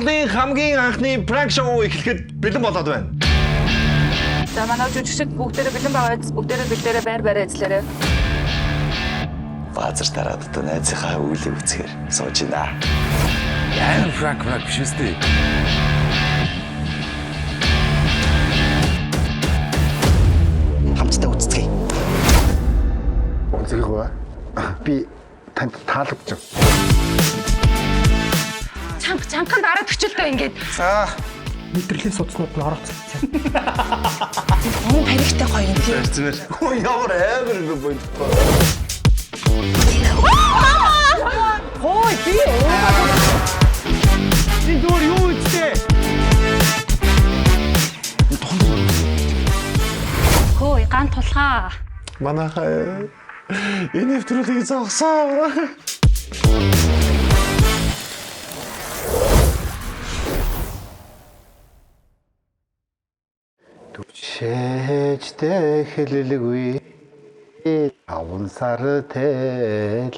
Монголын хамгийн анхны prank show эхлэхэд бэлэн болоод байна. За манай жүжигчид бүгдээрээ бэлэн байгаа. Бүгдээрээ бэлдээрээ байр ажиллаарай. Баазар дараад одоо найзынхаа үйлийг үцхээр сууж байна. Яа prank биш үстэй. Хамтдаа үцгэе. Үзээгөө. Би танд таалагдж байна. Чанхан дараад өчөлтөө ингээд. За. Мэдрэлийн судснууд нь орооцсон. Мөн паригтай гоё юм тийм. Зэрэг. Ямар амар юм бэ? Хой би Энд дөр юу ийтэй? хөөе ган тулхаа. Манайхаа энэ нэвтрүүлгийг зогсоо. Түшээжтэй хэлэлгүй 5 сар тэлээ